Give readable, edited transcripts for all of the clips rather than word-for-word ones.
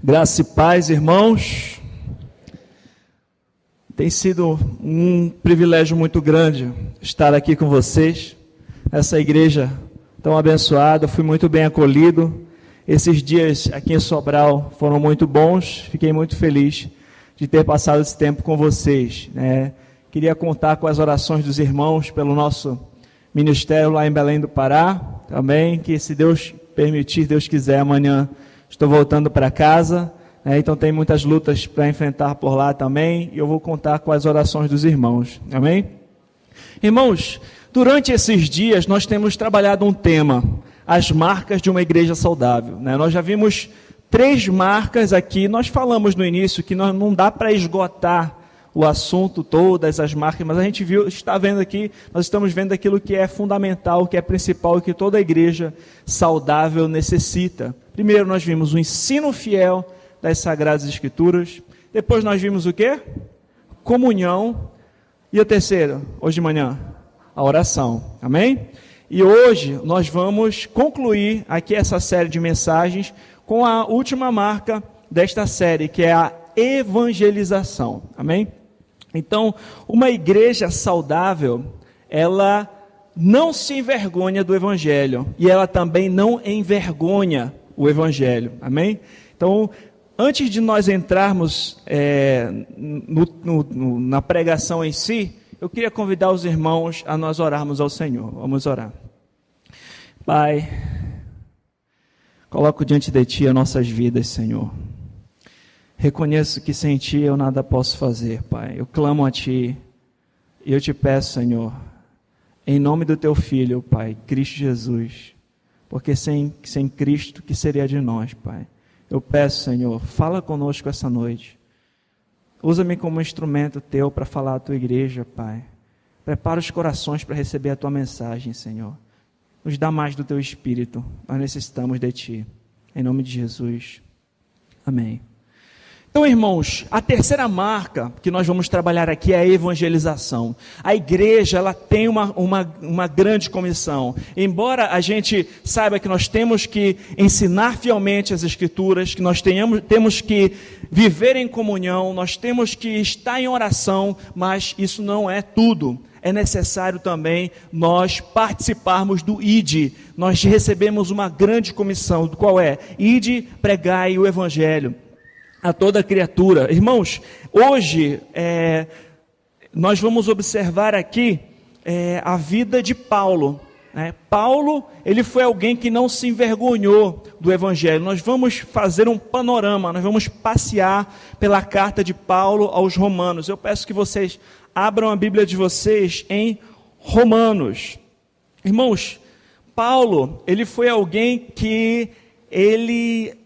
Graça e paz, irmãos. Tem sido um privilégio muito grande estar aqui com vocês. Essa igreja tão abençoada, fui muito bem acolhido. Esses dias aqui em Sobral foram muito bons. Fiquei muito feliz de ter passado esse tempo com vocês, né? Queria contar com as orações dos irmãos pelo nosso ministério lá em Belém do Pará. Também que, se Deus permitir, Deus quiser, amanhã estou voltando para casa. Então tem muitas lutas para enfrentar por lá também, e eu vou contar com as orações dos irmãos, amém? Irmãos, durante esses dias nós temos trabalhado um tema, as marcas de uma igreja saudável, né? Nós já vimos 3 marcas aqui, nós falamos no início que não dá para esgotar o assunto, todas as marcas, mas a gente está vendo aqui, nós estamos vendo aquilo que é fundamental, que é principal e que toda igreja saudável necessita. Primeiro nós vimos o ensino fiel das Sagradas Escrituras. Depois nós vimos o quê? Comunhão. E o terceiro, hoje de manhã, a oração. Amém? E hoje nós vamos concluir aqui essa série de mensagens com a última marca desta série, que é a evangelização. Amém? Então, uma igreja saudável, ela não se envergonha do Evangelho. E ela também não envergonha o Evangelho. Amém? Então, antes de nós entrarmos na pregação em si, eu queria convidar os irmãos a nós orarmos ao Senhor. Vamos orar. Pai, coloco diante de Ti as nossas vidas, Senhor. Reconheço que sem Ti eu nada posso fazer, Pai. Eu clamo a Ti e eu Te peço, Senhor, em nome do Teu Filho, Pai, Cristo Jesus, porque sem Cristo, que seria de nós, Pai? Eu peço, Senhor, fala conosco essa noite. Usa-me como instrumento Teu para falar à Tua igreja, Pai. Prepara os corações para receber a Tua mensagem, Senhor. Nos dá mais do Teu Espírito. Nós necessitamos de Ti. Em nome de Jesus. Amém. Então, irmãos, a terceira marca que nós vamos trabalhar aqui é a evangelização. A igreja, ela tem uma grande comissão. Embora a gente saiba que nós temos que ensinar fielmente as Escrituras, que nós temos que viver em comunhão, nós temos que estar em oração, mas isso não é tudo. É necessário também nós participarmos do ID. Nós recebemos uma grande comissão, qual é? ID, pregai o Evangelho a toda criatura. Irmãos, hoje nós vamos observar aqui a vida de Paulo. Paulo, ele foi alguém que não se envergonhou do Evangelho. Nós vamos fazer um panorama, nós vamos passear pela carta de Paulo aos Romanos. Eu peço que vocês abram a Bíblia de vocês em Romanos. Irmãos, Paulo, ele foi alguém que ele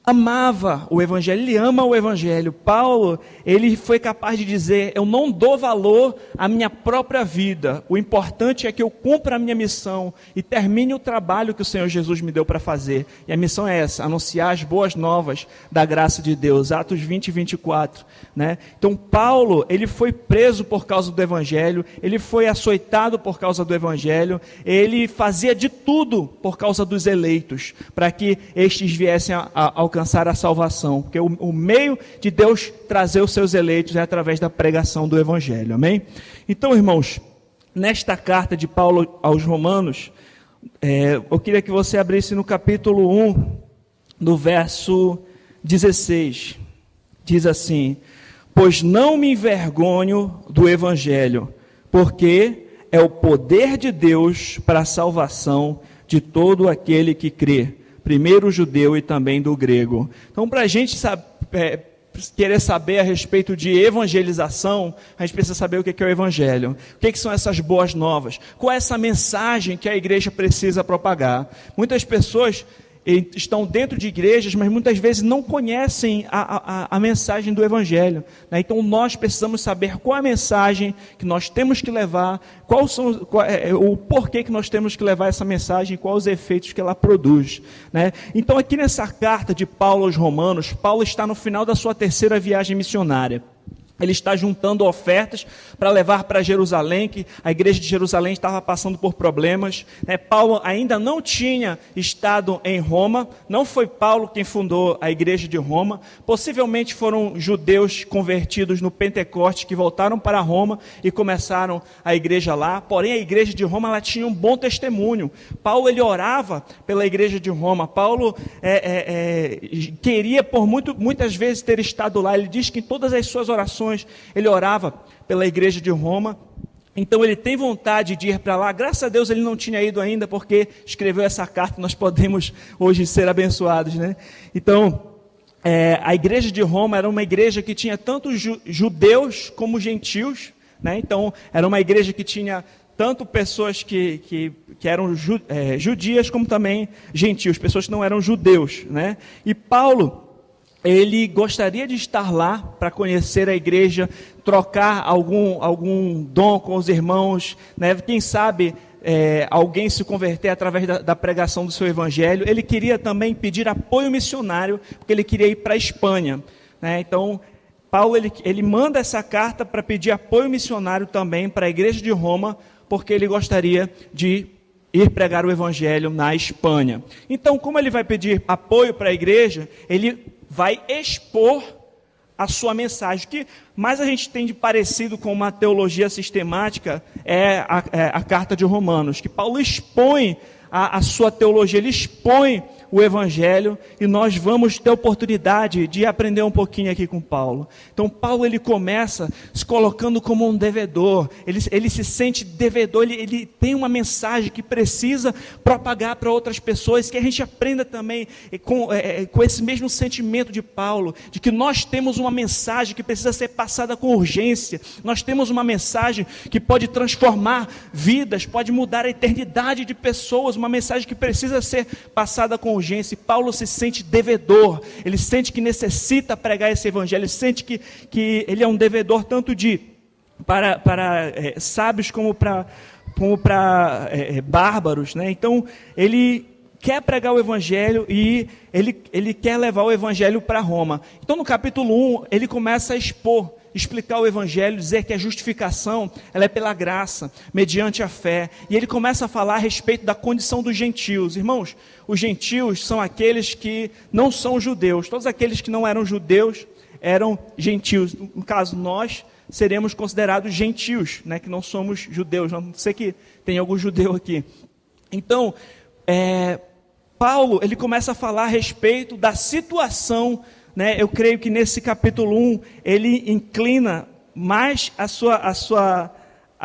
amava o Evangelho, ele ama o Evangelho. Paulo, ele foi capaz de dizer, eu não dou valor à minha própria vida, o importante é que eu cumpra a minha missão e termine o trabalho que o Senhor Jesus me deu para fazer. E a missão é essa, anunciar as boas novas da graça de Deus, Atos 20 e 24. Né? Então Paulo, ele foi preso por causa do Evangelho, ele foi açoitado por causa do Evangelho, ele fazia de tudo por causa dos eleitos, para que estes viessem a alcançar a salvação, porque o meio de Deus trazer os seus eleitos é através da pregação do Evangelho, amém? Então, irmãos, nesta carta de Paulo aos Romanos, eu queria que você abrisse no capítulo 1, no verso 16, diz assim, pois não me envergonho do Evangelho, porque é o poder de Deus para a salvação de todo aquele que crê, primeiro o judeu e também do grego. Então, para a gente querer saber a respeito de evangelização, a gente precisa saber o que é o Evangelho. O que são essas boas novas? Qual é essa mensagem que a igreja precisa propagar? Muitas pessoas estão dentro de igrejas, mas muitas vezes não conhecem a mensagem do Evangelho. Né? Então nós precisamos saber qual é a mensagem que nós temos que levar, o porquê que nós temos que levar essa mensagem e quais os efeitos que ela produz. Né? Então aqui nessa carta de Paulo aos Romanos, Paulo está no final da sua terceira viagem missionária. Ele está juntando ofertas para levar para Jerusalém, que a igreja de Jerusalém estava passando por problemas. Paulo ainda não tinha estado em Roma, não foi Paulo quem fundou a igreja de Roma. Possivelmente foram judeus convertidos no Pentecoste que voltaram para Roma e começaram a igreja lá. Porém, a igreja de Roma ela tinha um bom testemunho. Paulo ele orava pela igreja de Roma. Paulo queria por muitas vezes ter estado lá. Ele diz que em todas as suas orações ele orava pela igreja de Roma. Então ele tem vontade de ir para lá. Graças a Deus ele não tinha ido ainda, porque escreveu essa carta. Nós podemos hoje ser abençoados, né? Então a igreja de Roma era uma igreja que tinha tanto judeus como gentios, né? Então era uma igreja que tinha tanto pessoas que eram judias, como também gentios, pessoas que não eram judeus, né? E Paulo, ele gostaria de estar lá para conhecer a igreja, trocar algum dom com os irmãos, né? Quem sabe alguém se converter através da pregação do seu evangelho. Ele queria também pedir apoio missionário, porque ele queria ir para a Espanha, né? Então, Paulo ele manda essa carta para pedir apoio missionário também para a igreja de Roma, porque ele gostaria de ir pregar o evangelho na Espanha. Então, como ele vai pedir apoio para a igreja, ele vai expor a sua mensagem. O que mais a gente tem de parecido com uma teologia sistemática é a carta de Romanos, que Paulo expõe a sua teologia, ele expõe o evangelho, e nós vamos ter oportunidade de aprender um pouquinho aqui com Paulo. Então Paulo ele começa se colocando como um devedor, ele se sente devedor, ele tem uma mensagem que precisa propagar para outras pessoas, que a gente aprenda também com esse mesmo sentimento de Paulo, de que nós temos uma mensagem que precisa ser passada com urgência, nós temos uma mensagem que pode transformar vidas, pode mudar a eternidade de pessoas, uma mensagem que precisa ser passada com urgência. E Paulo se sente devedor, ele sente que necessita pregar esse evangelho, ele sente que ele é um devedor tanto para sábios como para bárbaros, né? Então ele quer pregar o evangelho e ele quer levar o evangelho para Roma. Então no capítulo 1 ele começa a explicar o evangelho, dizer que a justificação ela é pela graça, mediante a fé. E ele começa a falar a respeito da condição dos gentios. Irmãos, os gentios são aqueles que não são judeus. Todos aqueles que não eram judeus eram gentios. No caso, nós seremos considerados gentios, né, que não somos judeus. Não sei que tem algum judeu aqui. Então, Paulo ele começa a falar a respeito da situação, né? Eu creio que nesse capítulo 1, ele inclina mais a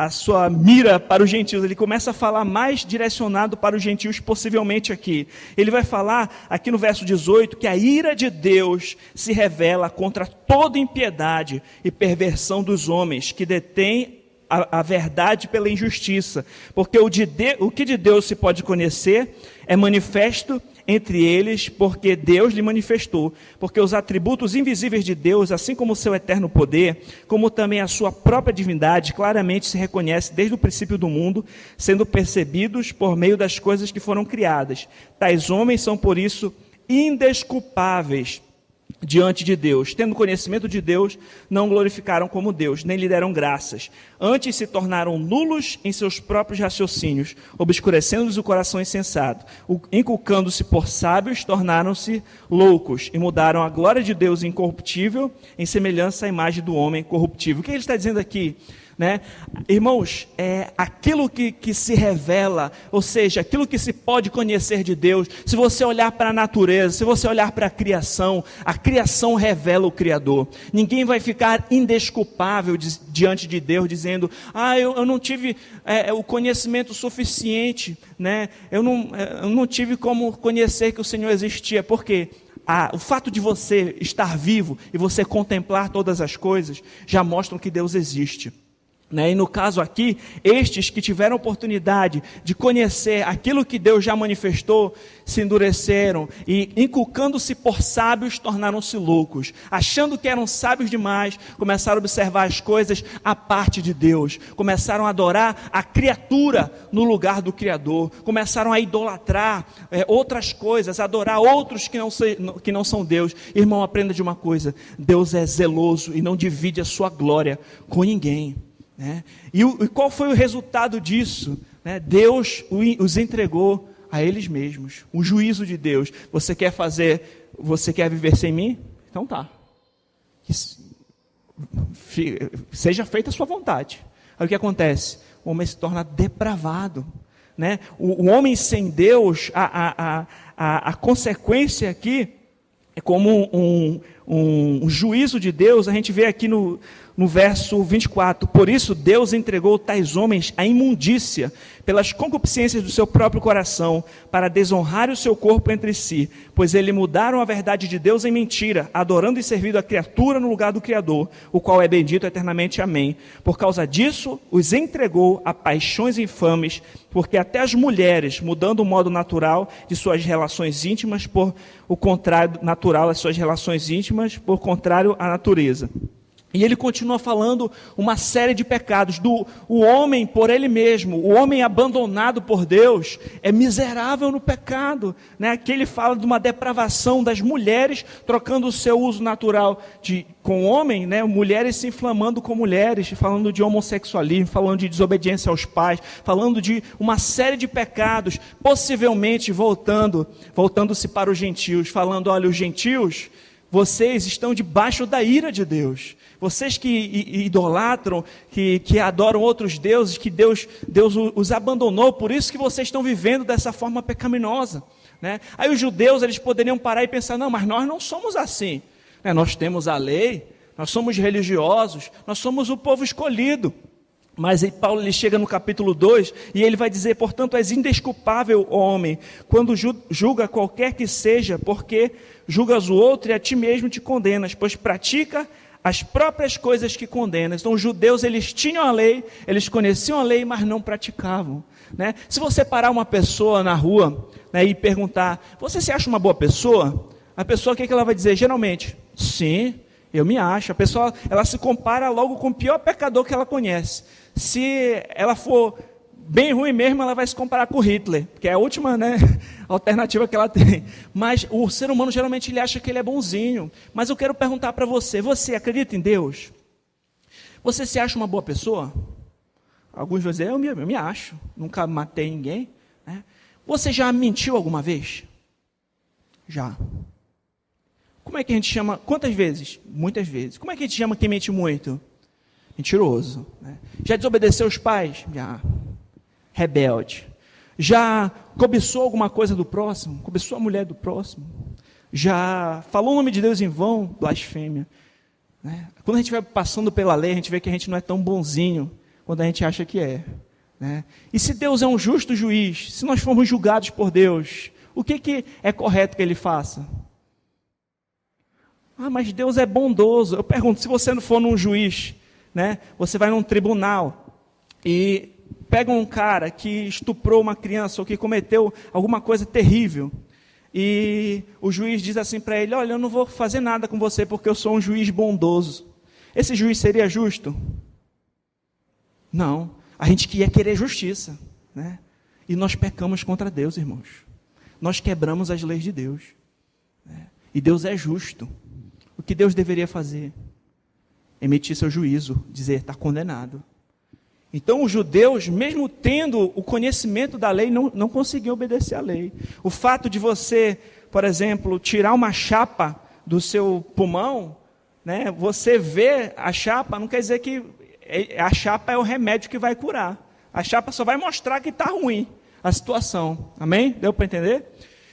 sua mira para os gentios. Ele começa a falar mais direcionado para os gentios, possivelmente aqui. Ele vai falar aqui no verso 18, que a ira de Deus se revela contra toda impiedade e perversão dos homens, que detêm a verdade pela injustiça. Porque o que de Deus se pode conhecer é manifesto entre eles, porque Deus lhe manifestou. Porque os atributos invisíveis de Deus, assim como o seu eterno poder, como também a sua própria divindade, claramente se reconhece desde o princípio do mundo, sendo percebidos por meio das coisas que foram criadas. Tais homens são, por isso, indesculpáveis diante de Deus. Tendo conhecimento de Deus, não glorificaram como Deus, nem lhe deram graças. Antes se tornaram nulos em seus próprios raciocínios, obscurecendo-lhes o coração insensato. Inculcando-se por sábios, tornaram-se loucos e mudaram a glória de Deus incorruptível em semelhança à imagem do homem corruptível. O que ele está dizendo aqui? Né? Irmãos, aquilo que se revela, ou seja, aquilo que se pode conhecer de Deus, se você olhar para a natureza, se você olhar para a criação revela o Criador. Ninguém vai ficar indesculpável diante de Deus, dizendo, eu não tive o conhecimento suficiente, né? Eu não tive como conhecer que o Senhor existia. Por quê? O fato de você estar vivo e você contemplar todas as coisas, já mostram que Deus existe. E no caso aqui, estes que tiveram oportunidade de conhecer aquilo que Deus já manifestou, se endureceram e, inculcando-se por sábios, tornaram-se loucos. Achando que eram sábios demais, começaram a observar as coisas à parte de Deus. Começaram a adorar a criatura no lugar do Criador. Começaram a idolatrar outras coisas, a adorar outros que não são Deus. Irmão, aprenda de uma coisa: Deus é zeloso e não divide a sua glória com ninguém. E qual foi o resultado disso? Deus os entregou a eles mesmos. O juízo de Deus. Você quer viver sem mim? Então tá. Seja feita a sua vontade. Aí o que acontece? O homem se torna depravado. O homem sem Deus, a consequência aqui é como um juízo de Deus. A gente vê aqui no verso 24: por isso Deus entregou tais homens à imundícia, pelas concupiscências do seu próprio coração, para desonrar o seu corpo entre si, pois eles mudaram a verdade de Deus em mentira, adorando e servindo a criatura no lugar do Criador, o qual é bendito eternamente. Amém. Por causa disso, os entregou a paixões infames, porque até as mulheres, mudando o modo natural de suas relações íntimas, por o contrário natural das suas relações íntimas, por contrário à natureza. E ele continua falando uma série de pecados. O homem por ele mesmo, o homem abandonado por Deus, é miserável no pecado. Aqui ele fala de uma depravação das mulheres, trocando o seu uso natural com o homem, mulheres se inflamando com mulheres, falando de homossexualismo, falando de desobediência aos pais, falando de uma série de pecados, possivelmente voltando-se para os gentios, falando: olha, os gentios, vocês estão debaixo da ira de Deus. Vocês que idolatram, que adoram outros deuses, que Deus os abandonou, por isso que vocês estão vivendo dessa forma pecaminosa. Aí os judeus, eles poderiam parar e pensar: não, mas nós não somos assim. Nós temos a lei, nós somos religiosos, nós somos o povo escolhido. Mas aí Paulo ele chega no capítulo 2 e ele vai dizer: portanto, és indesculpável, homem, quando julga qualquer que seja, porque julgas o outro e a ti mesmo te condenas, pois pratica as próprias coisas que condenas. Então os judeus, eles tinham a lei, eles conheciam a lei, mas não praticavam. Se você parar uma pessoa na rua e perguntar: você se acha uma boa pessoa? A pessoa, o que ela vai dizer? Geralmente: sim, eu me acho. A pessoa, ela se compara logo com o pior pecador que ela conhece. Se ela for bem ruim mesmo, ela vai se comparar com Hitler, que é a última alternativa que ela tem. Mas o ser humano geralmente ele acha que ele é bonzinho. Mas eu quero perguntar para você: você acredita em Deus? Você se acha uma boa pessoa? Alguns vão dizer: eu me acho, nunca matei ninguém. Você já mentiu alguma vez? Já. Como é que a gente chama? Quantas vezes? Muitas vezes. Como é que a gente chama quem mente muito? Mentiroso. Já desobedeceu os pais? Já. Rebelde. Já cobiçou alguma coisa do próximo? Cobiçou a mulher do próximo? Já falou o nome de Deus em vão? Blasfêmia. Quando a gente vai passando pela lei, a gente vê que a gente não é tão bonzinho quando a gente acha que é. E se Deus é um justo juiz, se nós formos julgados por Deus, o que é correto que Ele faça? Mas Deus é bondoso. Eu pergunto: se você não for num juiz, você vai num tribunal e pega um cara que estuprou uma criança ou que cometeu alguma coisa terrível, e o juiz diz assim para ele: olha, eu não vou fazer nada com você porque eu sou um juiz bondoso. Esse juiz seria justo? Não. A gente ia querer justiça. E nós pecamos contra Deus, irmãos. Nós quebramos as leis de Deus. E Deus é justo. O que Deus deveria fazer? Emitir seu juízo, dizer: está condenado. Então os judeus, mesmo tendo o conhecimento da lei, não conseguiam obedecer à lei. O fato de você, por exemplo, tirar uma chapa do seu pulmão, você vê a chapa, não quer dizer que a chapa é o remédio que vai curar. A chapa só vai mostrar que está ruim a situação. Amém? Deu para entender?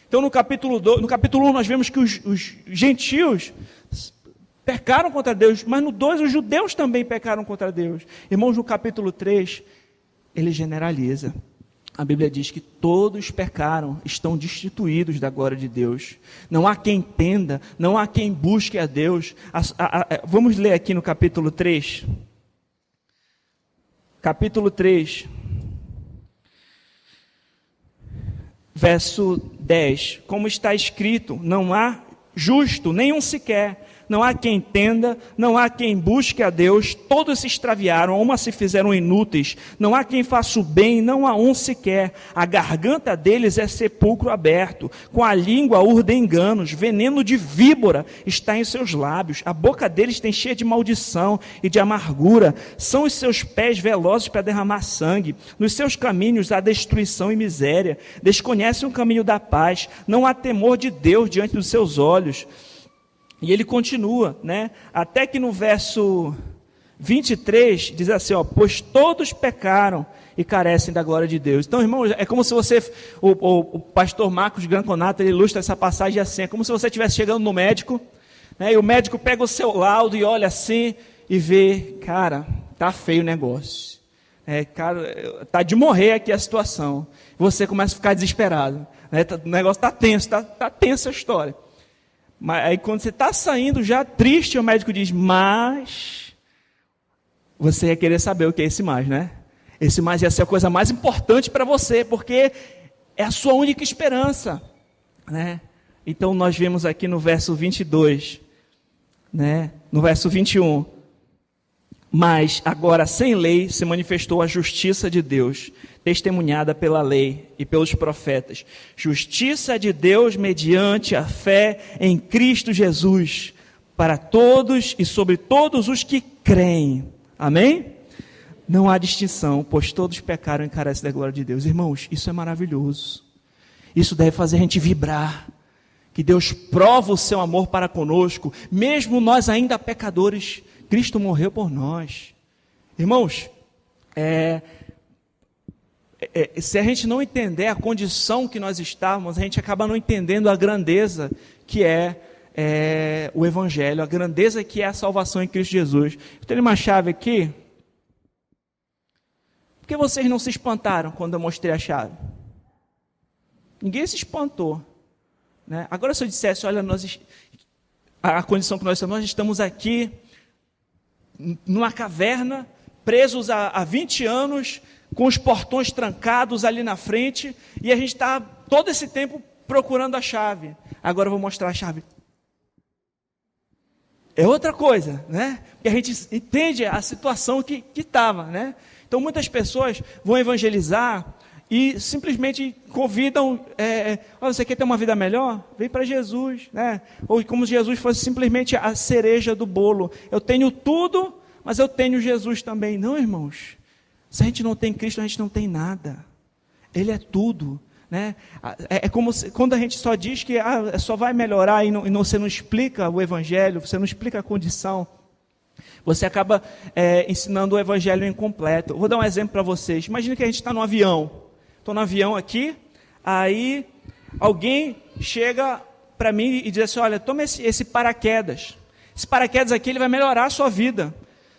Então no capítulo 1 nós vemos que os gentios pecaram contra Deus, mas no 2 os judeus também pecaram contra Deus. Irmãos, no capítulo 3, ele generaliza. A Bíblia diz que todos pecaram, estão destituídos da glória de Deus. Não há quem entenda, não há quem busque a Deus. Vamos ler aqui no capítulo 3. capítulo 3, verso 10. Como está escrito, não há justo, nenhum sequer. Não há quem entenda, não há quem busque a Deus, todos se extraviaram, uma se fizeram inúteis, não há quem faça o bem, não há um sequer. A garganta deles é sepulcro aberto, com a língua urdem enganos, veneno de víbora está em seus lábios, a boca deles tem cheia de maldição e de amargura, são os seus pés velozes para derramar sangue, nos seus caminhos há destruição e miséria, desconhecem o caminho da paz, não há temor de Deus diante dos seus olhos. E ele continua, né? Até que no verso 23 diz assim, ó, pois todos pecaram e carecem da glória de Deus. Então, irmãos, é como se você, o pastor Marcos Granconato, ele ilustra essa passagem assim, é como se você estivesse chegando no médico, né? E o médico pega o seu laudo e olha assim e vê, cara, tá feio o negócio. Cara, tá de morrer aqui a situação. Você começa a ficar desesperado, né? O negócio tá tenso, tá tensa a história. Mas aí quando você está saindo já triste, o médico diz, mas você ia querer saber o que é esse mais, né? Esse mais ia ser a coisa mais importante para você, porque é a sua única esperança, né? Então nós vemos aqui no verso 22, né? No verso 21, mas agora sem lei se manifestou a justiça de Deus, testemunhada pela lei e pelos profetas. Justiça de Deus mediante a fé em Cristo Jesus, para todos e sobre todos os que creem. Amém? Não há distinção, pois todos pecaram e carecem da glória de Deus. Irmãos, isso é maravilhoso. Isso deve fazer a gente vibrar. Que Deus prova o seu amor para conosco, mesmo nós ainda pecadores, Cristo morreu por nós. Irmãos, se a gente não entender a condição que nós estávamos, a gente acaba não entendendo a grandeza que é o Evangelho, a grandeza que é a salvação em Cristo Jesus. Eu tenho uma chave aqui. Por que vocês não se espantaram quando eu mostrei a chave? Ninguém se espantou, né? Agora se eu dissesse, olha, a condição que nós estamos aqui, numa caverna, presos há 20 anos, com os portões trancados ali na frente, e a gente está todo esse tempo procurando a chave. Agora eu vou mostrar a chave. É outra coisa, né? Porque a gente entende a situação que estava, né? Então muitas pessoas vão evangelizar e simplesmente convidam, olha, você quer ter uma vida melhor? Vem para Jesus, né? Ou como se Jesus fosse simplesmente a cereja do bolo. Eu tenho tudo, mas eu tenho Jesus também. Não, irmãos. Se a gente não tem Cristo, a gente não tem nada. Ele é tudo, né? É como quando a gente só diz que só vai melhorar e você não explica o Evangelho, você não explica a condição, você acaba ensinando o Evangelho incompleto. Eu vou dar um exemplo para vocês. Imagina que a gente está no avião. Estou no avião aqui, aí alguém chega para mim e diz assim, olha, toma esse paraquedas. Esse paraquedas aqui ele vai melhorar a sua vida.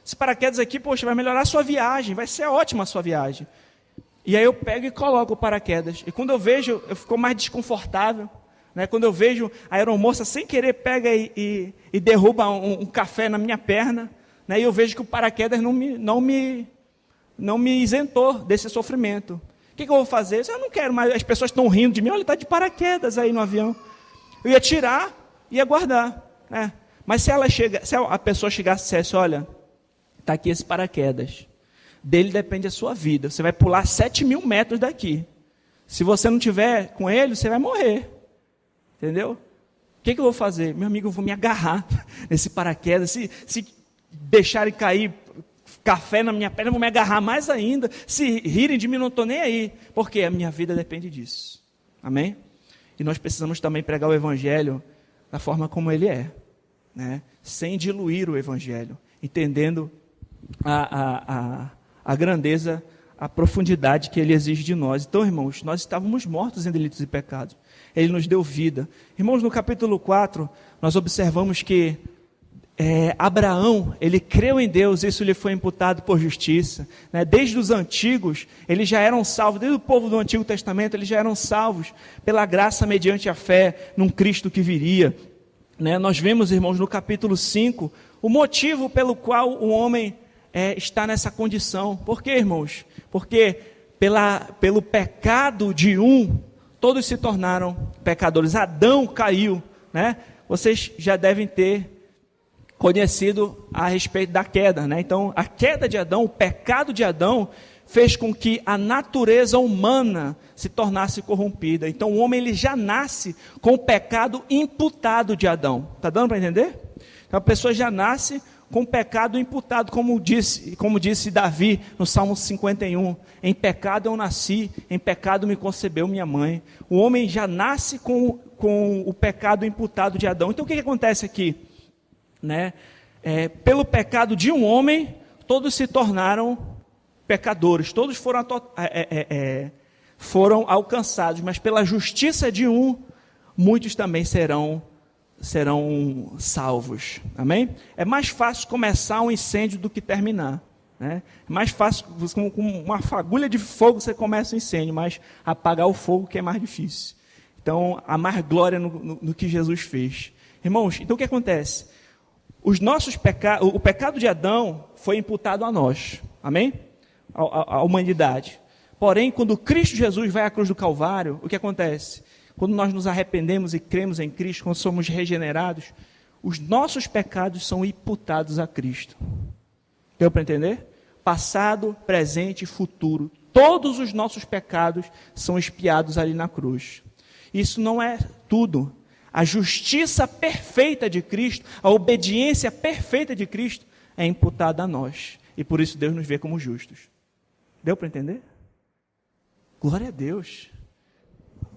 Esse paraquedas aqui, poxa, vai melhorar a sua viagem, vai ser ótima a sua viagem. E aí eu pego e coloco o paraquedas. E quando eu vejo, eu fico mais desconfortável, né? Quando eu vejo a aeromoça sem querer pega e derruba um café na minha perna, né? E eu vejo que o paraquedas não me isentou desse sofrimento. O que eu vou fazer? Eu não quero mais, as pessoas estão rindo de mim, olha, está de paraquedas aí no avião. Eu ia tirar e ia guardar, né? Mas se a pessoa chegasse e dissesse, olha, está aqui esse paraquedas, dele depende a sua vida, você vai pular 7.000 metros daqui, se você não tiver com ele, você vai morrer, entendeu? O que eu vou fazer? Meu amigo, eu vou me agarrar nesse paraquedas, se deixarem cair café na minha perna, eu vou me agarrar mais ainda, se rirem de mim, não estou nem aí, porque a minha vida depende disso, amém? E nós precisamos também pregar o Evangelho da forma como ele é, né? Sem diluir o Evangelho, entendendo a grandeza, a profundidade que ele exige de nós. Então, irmãos, nós estávamos mortos em delitos e pecados. Ele nos deu vida. Irmãos, no capítulo 4, nós observamos que Abraão, ele creu em Deus, isso lhe foi imputado por justiça, né? Desde os antigos, eles já eram salvos, desde o povo do Antigo Testamento, eles já eram salvos pela graça mediante a fé num Cristo que viria, né? Nós vemos, irmãos, no capítulo 5, o motivo pelo qual o homem está nessa condição. Por quê, irmãos? Porque pelo pecado de um, todos se tornaram pecadores. Adão caiu, né? Vocês já devem ter conhecido a respeito da queda, né? Então, a queda de Adão, o pecado de Adão, fez com que a natureza humana se tornasse corrompida. Então, o homem ele já nasce com o pecado imputado de Adão. Está dando para entender? Então, a pessoa já nasce com o pecado imputado, como disse Davi no Salmo 51. Em pecado eu nasci, em pecado me concebeu minha mãe. O homem já nasce com o pecado imputado de Adão. Então, o que acontece aqui? Né? Pelo pecado de um homem, todos se tornaram pecadores, todos foram alcançados, mas pela justiça de um, muitos também serão salvos. Amém? É mais fácil começar um incêndio do que terminar, né? É mais fácil, com uma fagulha de fogo você começa o incêndio, mas apagar o fogo que é mais difícil. Então, há mais glória no que Jesus fez. Irmãos, então o que acontece? O pecado de Adão foi imputado a nós, amém? A humanidade. Porém, quando Cristo Jesus vai à cruz do Calvário, o que acontece? Quando nós nos arrependemos e cremos em Cristo, quando somos regenerados, os nossos pecados são imputados a Cristo. Deu para entender? Passado, presente e futuro. Todos os nossos pecados são expiados ali na cruz. Isso não é tudo. A justiça perfeita de Cristo, a obediência perfeita de Cristo é imputada a nós. E por isso Deus nos vê como justos. Deu para entender? Glória a Deus.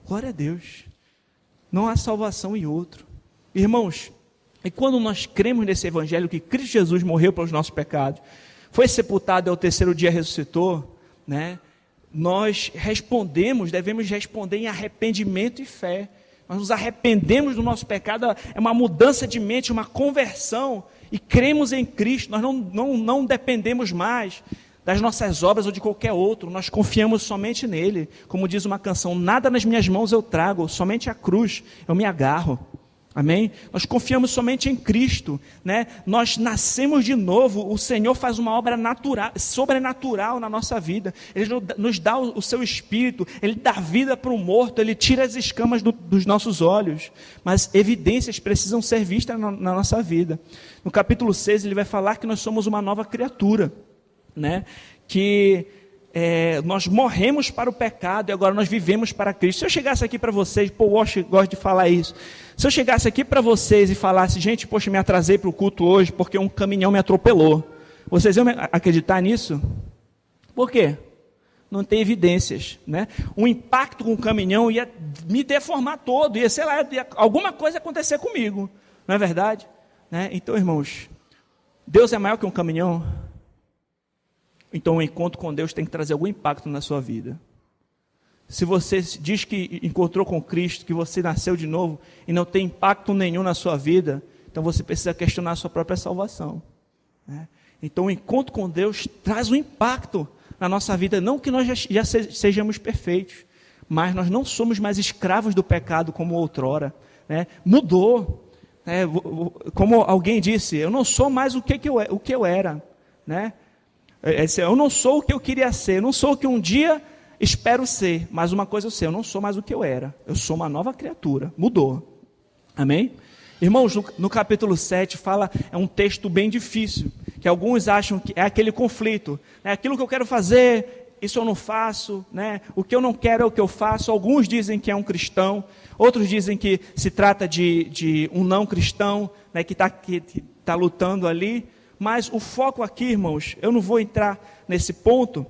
Glória a Deus. Não há salvação em outro. Irmãos, e quando nós cremos nesse evangelho que Cristo Jesus morreu pelos nossos pecados, foi sepultado e ao terceiro dia ressuscitou, né? Nós devemos responder em arrependimento e fé. Nós nos arrependemos do nosso pecado, é uma mudança de mente, uma conversão, e cremos em Cristo. Nós não dependemos mais das nossas obras ou de qualquer outro, nós confiamos somente nele. Como diz uma canção, nada nas minhas mãos eu trago, somente a cruz eu me agarro. Amém? Nós confiamos somente em Cristo, né? Nós nascemos de novo, o Senhor faz uma obra sobrenatural na nossa vida. Ele nos dá o seu Espírito, Ele dá vida para o morto, Ele tira as escamas dos nossos olhos. Mas evidências precisam ser vistas na nossa vida. No capítulo 6 ele vai falar que nós somos uma nova criatura, né? Que nós morremos para o pecado e agora nós vivemos para Cristo. Se eu chegasse aqui para vocês, Paul Walsh gosta de falar isso. Se eu chegasse aqui para vocês e falasse, gente, poxa, me atrasei para o culto hoje porque um caminhão me atropelou, vocês iam acreditar nisso? Por quê? Não tem evidências, né? Um impacto com o caminhão ia me deformar todo, ia alguma coisa acontecer comigo, não é verdade? Né? Então, irmãos, Deus é maior que um caminhão. Então, o encontro com Deus tem que trazer algum impacto na sua vida. Se você diz que encontrou com Cristo, que você nasceu de novo, e não tem impacto nenhum na sua vida, então você precisa questionar a sua própria salvação, né? Então, o encontro com Deus traz um impacto na nossa vida. Não que nós já sejamos perfeitos, mas nós não somos mais escravos do pecado como outrora, né? Mudou. Como alguém disse, eu não sou mais o que eu era, né? Eu não sou o que eu queria ser, eu não sou o que um dia espero ser, mas uma coisa eu sei, eu não sou mais o que eu era, eu sou uma nova criatura, mudou, amém? Irmãos, no capítulo 7 é um texto bem difícil, que alguns acham que é aquele conflito, né? Aquilo que eu quero fazer, isso eu não faço, né? O que eu não quero é o que eu faço. Alguns dizem que é um cristão, outros dizem que se trata de um não cristão, né? que tá lutando ali. Mas o foco aqui, irmãos, eu não vou entrar nesse ponto,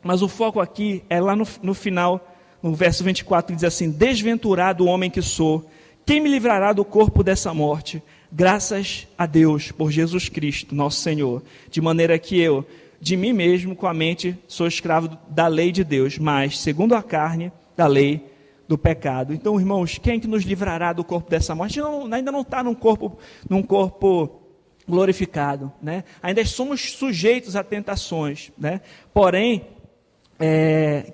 mas o foco aqui é lá no final, no verso 24, que diz assim: desventurado o homem que sou, quem me livrará do corpo dessa morte? Graças a Deus por Jesus Cristo, nosso Senhor, de maneira que eu, de mim mesmo, com a mente, sou escravo da lei de Deus, mas, segundo a carne, da lei do pecado. Então, irmãos, quem que nos livrará do corpo dessa morte? Ainda não está num corpo glorificado, né? Ainda somos sujeitos a tentações, né? Porém,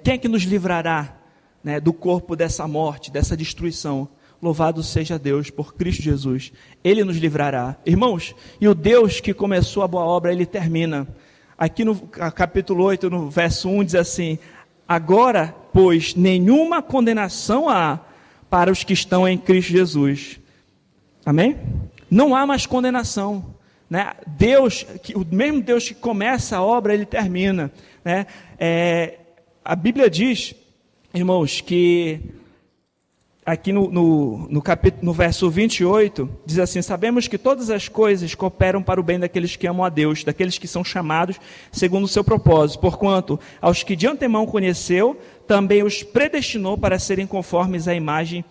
quem é que nos livrará, né, do corpo dessa morte, dessa destruição? Louvado seja Deus por Cristo Jesus, Ele nos livrará. Irmãos, e o Deus que começou a boa obra, Ele termina. aqui no capítulo 8, no verso 1, diz assim: agora, pois, nenhuma condenação há para os que estão em Cristo Jesus. Amém? Não há mais condenação, né? Deus, o mesmo Deus que começa a obra, Ele termina, né? A Bíblia diz, irmãos, que aqui no verso 28, diz assim: sabemos que todas as coisas cooperam para o bem daqueles que amam a Deus, daqueles que são chamados segundo o seu propósito, porquanto aos que de antemão conheceu, também os predestinou para serem conformes à imagem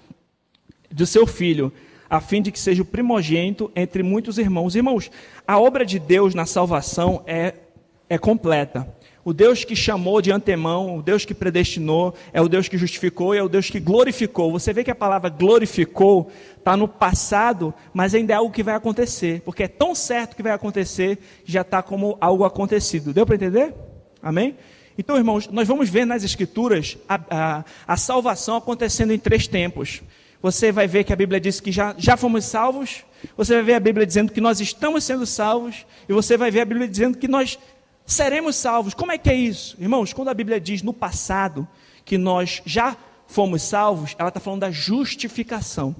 do seu Filho, a fim de que seja o primogênito entre muitos irmãos. Irmãos, a obra de Deus na salvação é completa. O Deus que chamou de antemão, o Deus que predestinou, é o Deus que justificou e é o Deus que glorificou. Você vê que a palavra glorificou está no passado, mas ainda é algo que vai acontecer, porque é tão certo que vai acontecer, já está como algo acontecido. Deu para entender? Amém? Então, irmãos, nós vamos ver nas Escrituras a salvação acontecendo em 3 tempos. Você vai ver que a Bíblia diz que já fomos salvos, você vai ver a Bíblia dizendo que nós estamos sendo salvos, e você vai ver a Bíblia dizendo que nós seremos salvos. Como é que é isso? Irmãos, quando a Bíblia diz no passado que nós já fomos salvos, ela está falando da justificação,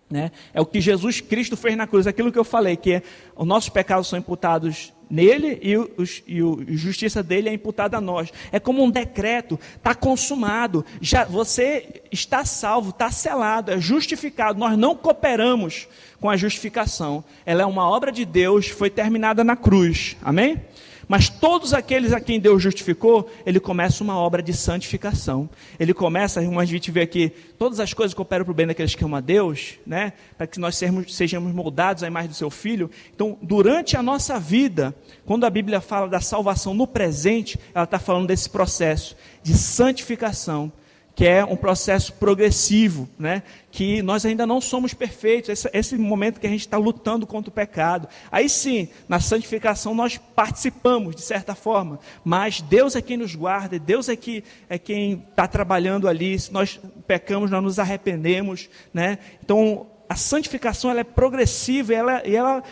né? É o que Jesus Cristo fez na cruz, aquilo que eu falei, que os nossos pecados são imputados nele e a justiça dele é imputada a nós. É como um decreto, está consumado, já, você está salvo, está selado, é justificado. Nós não cooperamos com a justificação, ela é uma obra de Deus, foi terminada na cruz, amém? Mas todos aqueles a quem Deus justificou, Ele começa uma obra de santificação. Ele começa, a gente vê aqui, todas as coisas cooperam para o bem daqueles que amam a Deus, né? Para que nós sejamos moldados à imagem do Seu Filho. Então, durante a nossa vida, quando a Bíblia fala da salvação no presente, ela está falando desse processo de santificação, que é um processo progressivo, né? Que nós ainda não somos perfeitos, esse momento que a gente está lutando contra o pecado. Aí sim, na santificação nós participamos, de certa forma, mas Deus é quem nos guarda, Deus é quem está trabalhando ali. Se nós pecamos, nós nos arrependemos, né? Então, a santificação ela é progressiva e ela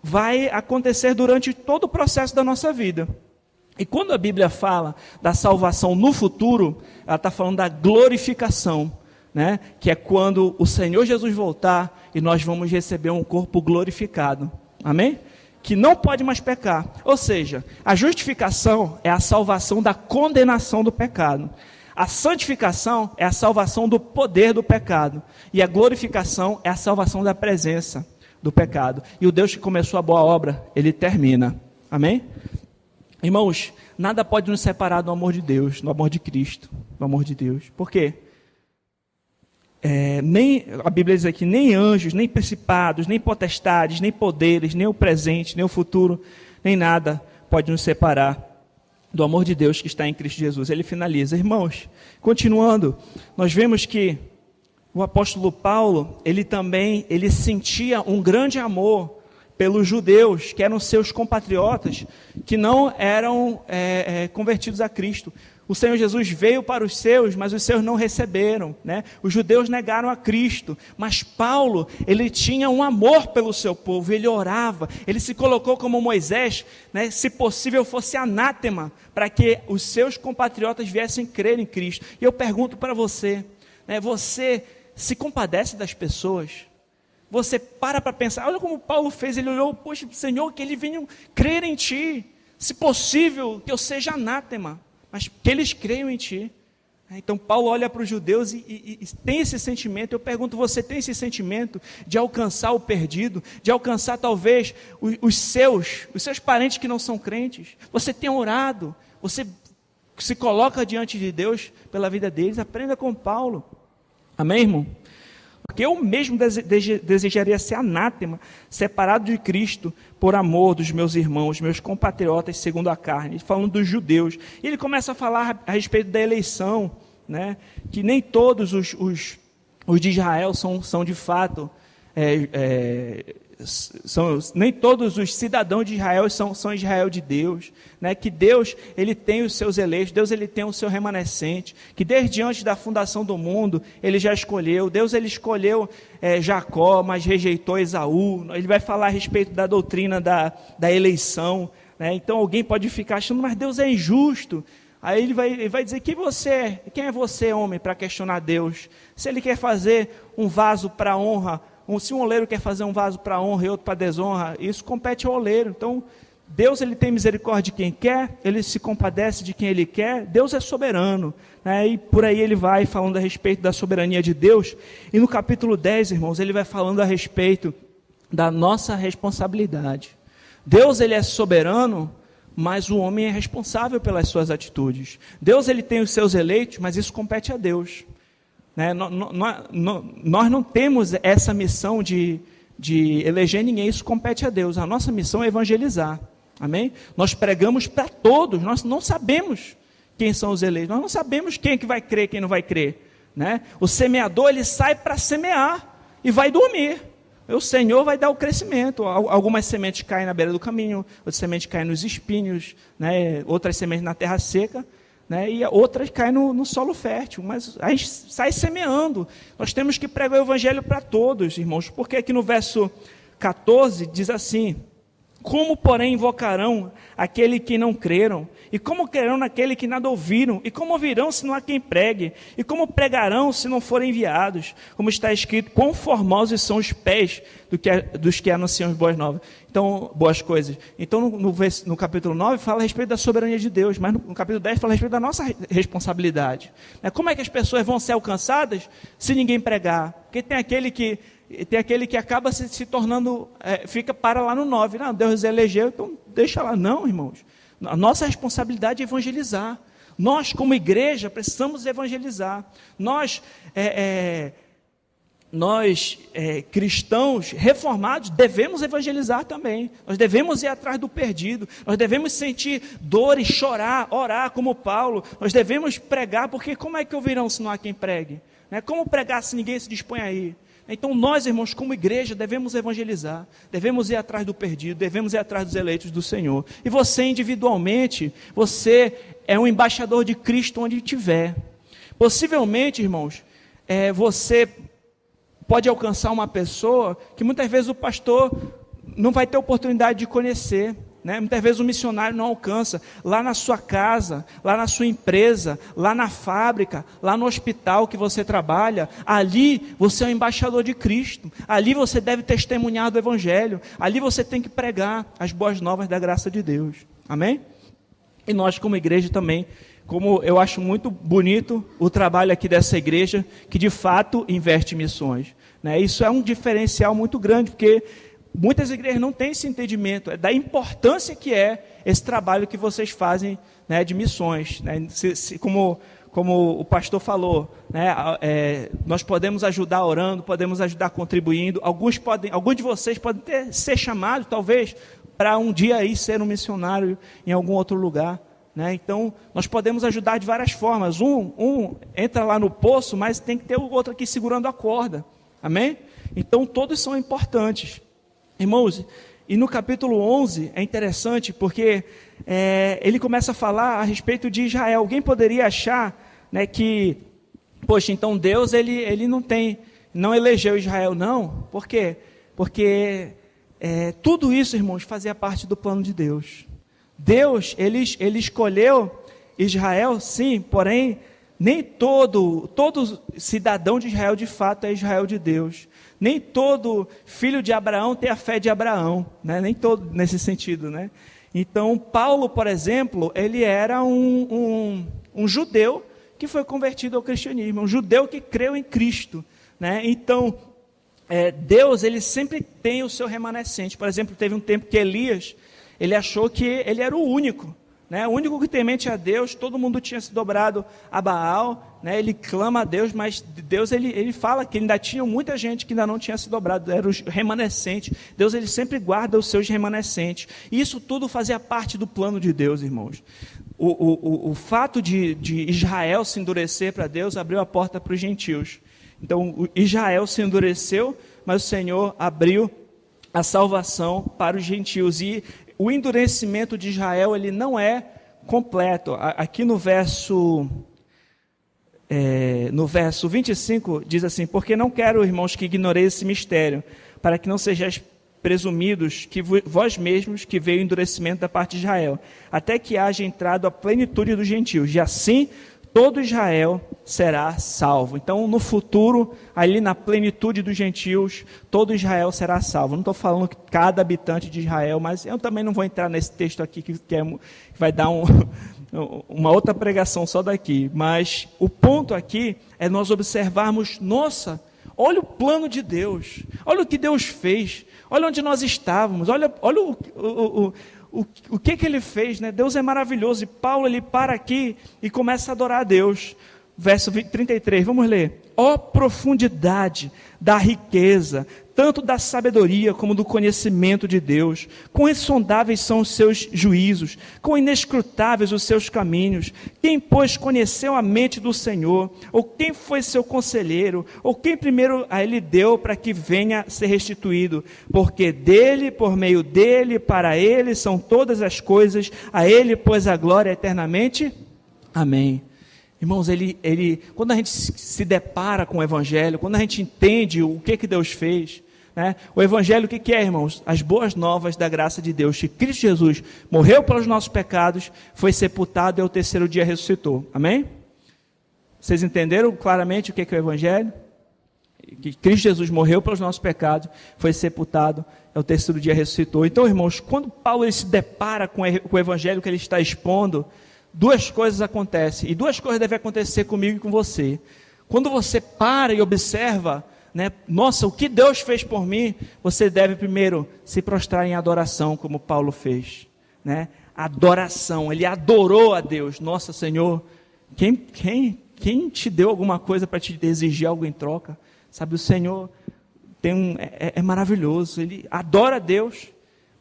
vai acontecer durante todo o processo da nossa vida. E quando a Bíblia fala da salvação no futuro, ela está falando da glorificação, né? Que é quando o Senhor Jesus voltar e nós vamos receber um corpo glorificado. Amém? Que não pode mais pecar. Ou seja, a justificação é a salvação da condenação do pecado. A santificação é a salvação do poder do pecado. E a glorificação é a salvação da presença do pecado. E o Deus que começou a boa obra, Ele termina. Amém? Irmãos, nada pode nos separar do amor de Deus, do amor de Cristo, do amor de Deus. Por quê? A Bíblia diz aqui, nem anjos, nem principados, nem potestades, nem poderes, nem o presente, nem o futuro, nem nada pode nos separar do amor de Deus que está em Cristo Jesus. Ele finaliza. Irmãos, continuando, nós vemos que o apóstolo Paulo, ele sentia um grande amor pelos judeus, que eram seus compatriotas, que não eram convertidos a Cristo. O Senhor Jesus veio para os seus, mas os seus não receberam, né? Os judeus negaram a Cristo, mas Paulo, ele tinha um amor pelo seu povo, ele orava, ele se colocou como Moisés, né? Se possível fosse anátema, para que os seus compatriotas viessem crer em Cristo. E eu pergunto para você, né? Você se compadece das pessoas? Você para pensar, olha como Paulo fez, ele olhou, poxa, Senhor, que eles venham crer em Ti, se possível, que eu seja anátema, mas que eles creiam em Ti. Então Paulo olha para os judeus e tem esse sentimento. Eu pergunto, você tem esse sentimento de alcançar o perdido, de alcançar talvez os seus parentes que não são crentes? Você tem orado, você se coloca diante de Deus pela vida deles? Aprenda com Paulo, amém, irmão? Porque eu mesmo desejaria ser anátema, separado de Cristo, por amor dos meus irmãos, meus compatriotas segundo a carne, falando dos judeus. E ele começa a falar a respeito da eleição, né? Que nem todos os de Israel são de fato, nem todos os cidadãos de Israel são Israel de Deus, né? Que Deus, Ele tem os seus eleitos, Deus, Ele tem o seu remanescente, que desde antes da fundação do mundo, Ele já escolheu. Deus, Ele escolheu Jacó, mas rejeitou Esaú. Ele vai falar a respeito da doutrina da eleição, né? Então alguém pode ficar achando, mas Deus é injusto. Aí ele vai dizer, quem é você, homem, para questionar Deus? Se ele quer fazer um vaso para honra, se um oleiro quer fazer um vaso para honra e outro para desonra, isso compete ao oleiro. Então, Deus ele tem misericórdia de quem quer, ele se compadece de quem ele quer, Deus é soberano, né? E por aí ele vai falando a respeito da soberania de Deus, e no capítulo 10, irmãos, ele vai falando a respeito da nossa responsabilidade. Deus ele é soberano, mas o homem é responsável pelas suas atitudes. Deus ele tem os seus eleitos, mas isso compete a Deus, né? Nós não temos essa missão de eleger ninguém, isso compete a Deus. A nossa missão é evangelizar, amém? Nós pregamos para todos, nós não sabemos quem são os eleitos, nós não sabemos quem é que vai crer, quem não vai crer, né? O semeador ele sai para semear e vai dormir. O Senhor vai dar o crescimento. Algumas sementes caem na beira do caminho, outras sementes caem nos espinhos, né? Outras sementes na terra seca, né? E outras caem no solo fértil. Mas a gente sai semeando. Nós temos que pregar o evangelho para todos, irmãos. Porque aqui no verso 14 diz assim: como, porém, invocarão aquele que não creram? E como crerão naquele que nada ouviram? E como ouvirão se não há quem pregue? E como pregarão se não forem enviados? Como está escrito, quão formosos são os pés dos que anunciam as boas novas. Então, boas coisas. Então, no capítulo 9, fala a respeito da soberania de Deus, mas no capítulo 10 fala a respeito da nossa responsabilidade. Como é que as pessoas vão ser alcançadas se ninguém pregar? Porque tem aquele que acaba se tornando, para lá no 9. Não, Deus elegeu, então deixa lá. Não, irmãos. A nossa responsabilidade é evangelizar. Nós, como igreja, precisamos evangelizar. Nós cristãos reformados, devemos evangelizar também. Nós devemos ir atrás do perdido. Nós devemos sentir dor e chorar, orar como Paulo. Nós devemos pregar, porque como é que ouvirão se não há quem pregue? Como pregar se ninguém se dispõe a ir? Então nós, irmãos, como igreja, devemos evangelizar, devemos ir atrás do perdido, devemos ir atrás dos eleitos do Senhor. E você individualmente, você é um embaixador de Cristo onde estiver. Possivelmente, irmãos, você pode alcançar uma pessoa que muitas vezes o pastor não vai ter oportunidade de conhecer, né? Muitas vezes o missionário não alcança. Lá na sua casa, lá na sua empresa, lá na fábrica, lá no hospital que você trabalha, ali você é um embaixador de Cristo, ali você deve testemunhar do Evangelho, ali você tem que pregar as boas novas da graça de Deus, amém? E nós como igreja também, como eu acho muito bonito o trabalho aqui dessa igreja, que de fato investe em missões, né? Isso é um diferencial muito grande, porque muitas igrejas não têm esse entendimento da importância que é esse trabalho que vocês fazem, né, de missões, né? Como o pastor falou, né, nós podemos ajudar orando, podemos ajudar contribuindo. Alguns de vocês podem ser chamados, talvez, para um dia aí ser um missionário em algum outro lugar, né? Então, nós podemos ajudar de várias formas. Um entra lá no poço, mas tem que ter o outro aqui segurando a corda, amém? Então, todos são importantes. Irmãos, e no capítulo 11 é interessante porque ele começa a falar a respeito de Israel. Alguém poderia achar, né, que, poxa, então Deus ele não elegeu Israel, não. Por quê? Porque tudo isso, irmãos, fazia parte do plano de Deus. Deus, ele escolheu Israel, sim, porém, nem todo cidadão de Israel, de fato, é Israel de Deus. Nem todo filho de Abraão tem a fé de Abraão, né? Nem todo nesse sentido, né? Então, Paulo, por exemplo, ele era um judeu que foi convertido ao cristianismo, um judeu que creu em Cristo, né? Então, Deus, ele sempre tem o seu remanescente. Por exemplo, teve um tempo que Elias, ele achou que ele era o único, né? O único que temente a Deus. Todo mundo tinha se dobrado a Baal, né? Ele clama a Deus, mas Deus ele fala que ainda tinha muita gente que ainda não tinha se dobrado, era os remanescentes. Deus ele sempre guarda os seus remanescentes, e isso tudo fazia parte do plano de Deus, irmãos. O fato de Israel se endurecer para Deus abriu a porta para os gentios. Então Israel se endureceu, mas o Senhor abriu a salvação para os gentios. E o endurecimento de Israel, ele não é completo. Aqui no verso 25 diz assim: porque não quero, irmãos, que ignoreis esse mistério, para que não sejais presumidos que vós mesmos que veio o endurecimento da parte de Israel, até que haja entrado a plenitude dos gentios, e assim todo Israel será salvo. Então, no futuro, ali na plenitude dos gentios, todo Israel será salvo. Não estou falando que cada habitante de Israel, mas eu também não vou entrar nesse texto aqui, que vai dar uma outra pregação só daqui. Mas o ponto aqui é nós observarmos, nossa, olha o plano de Deus, olha o que Deus fez, olha onde nós estávamos, olha o que ele fez, né? Deus é maravilhoso. E Paulo, ele para aqui e começa a adorar a Deus. Verso 33, vamos ler. Ó profundidade da riqueza, tanto da sabedoria como do conhecimento de Deus. Quão insondáveis são os seus juízos, quão inescrutáveis os seus caminhos. Quem, pois, conheceu a mente do Senhor? Ou quem foi seu conselheiro? Ou quem primeiro a ele deu para que venha ser restituído? Porque dele, por meio dele, para ele são todas as coisas, a ele, pois, a glória eternamente. Amém. Irmãos, quando a gente se depara com o Evangelho, quando a gente entende o que Deus fez, né? O Evangelho o que é, irmãos? As boas novas da graça de Deus, que Cristo Jesus morreu pelos nossos pecados, foi sepultado e ao terceiro dia ressuscitou. Amém? Vocês entenderam claramente o que é o Evangelho? Que Cristo Jesus morreu pelos nossos pecados, foi sepultado, ao terceiro dia ressuscitou. Então, irmãos, quando Paulo ele se depara com o Evangelho que ele está expondo, duas coisas acontecem, e duas coisas devem acontecer comigo e com você. Quando você para e observa, né, nossa, o que Deus fez por mim, você deve primeiro se prostrar em adoração, como Paulo fez, né? Adoração, ele adorou a Deus. Nossa, Senhor, quem te deu alguma coisa para te exigir algo em troca? Sabe, o Senhor é maravilhoso, ele adora a Deus,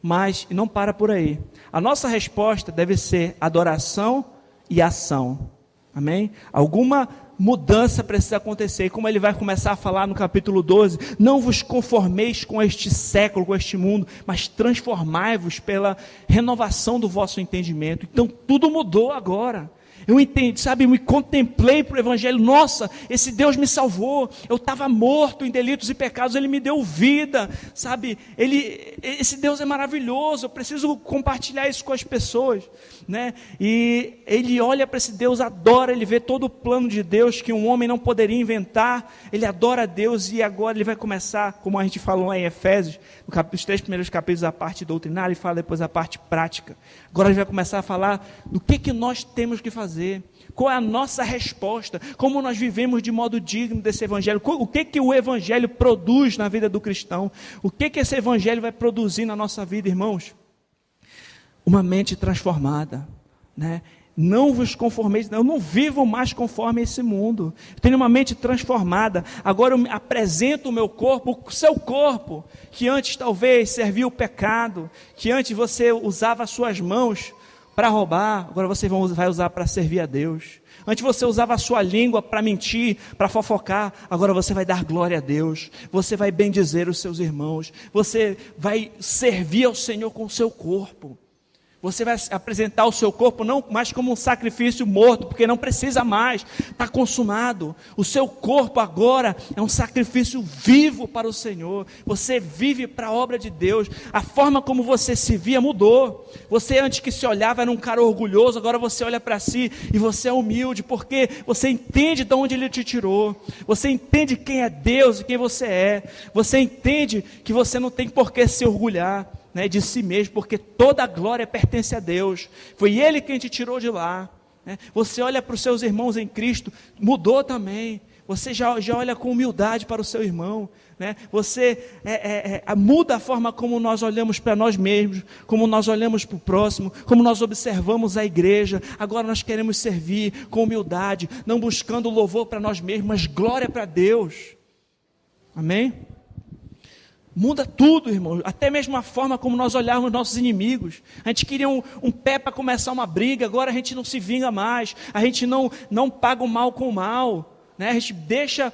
mas não para por aí. A nossa resposta deve ser adoração e ação. Amém? Alguma mudança precisa acontecer. E como ele vai começar a falar no capítulo 12, não vos conformeis com este século, com este mundo, mas transformai-vos pela renovação do vosso entendimento. Então tudo mudou agora. Eu entendi, sabe, eu me contemplei para o Evangelho, nossa, esse Deus me salvou, eu estava morto em delitos e pecados, Ele me deu vida, sabe, esse Deus é maravilhoso, eu preciso compartilhar isso com as pessoas, né? E ele olha para esse Deus, adora, ele vê todo o plano de Deus que um homem não poderia inventar, ele adora a Deus e agora ele vai começar, como a gente falou lá em Efésios, os 3 primeiros capítulos, a parte doutrinária, e fala depois a parte prática. Agora ele vai começar a falar do que nós temos que fazer, qual é a nossa resposta, como nós vivemos de modo digno desse Evangelho, o que o Evangelho produz na vida do cristão, o que esse Evangelho vai produzir na nossa vida, irmãos? Uma mente transformada, né? Não vos conformeis, eu não vivo mais conforme esse mundo, eu tenho uma mente transformada, agora eu apresento o meu corpo, o seu corpo, que antes talvez servia o pecado, que antes você usava as suas mãos para roubar, agora você vai usar para servir a Deus. Antes você usava a sua língua para mentir, para fofocar, agora você vai dar glória a Deus, você vai bendizer os seus irmãos, você vai servir ao Senhor com o seu corpo. Você vai apresentar o seu corpo não mais como um sacrifício morto, porque não precisa mais, está consumado. O seu corpo agora é um sacrifício vivo para o Senhor. Você vive para a obra de Deus. A forma como você se via mudou. Você antes que se olhava era um cara orgulhoso, agora você olha para si e você é humilde, porque você entende de onde Ele te tirou. Você entende quem é Deus e quem você é. Você entende que você não tem por que se orgulhar, né, de si mesmo, porque toda a glória pertence a Deus, foi Ele quem te tirou de lá, né? Você olha para os seus irmãos em Cristo, mudou também, você já olha com humildade para o seu irmão, né? Você muda a forma como nós olhamos para nós mesmos, como nós olhamos para o próximo, como nós observamos a igreja. Agora nós queremos servir com humildade, não buscando louvor para nós mesmos, mas glória para Deus. Amém? Muda tudo, irmão, até mesmo a forma como nós olhamos nossos inimigos. A gente queria um pé para começar uma briga, agora a gente não se vinga mais, a gente não paga o mal com o mal, né? A gente deixa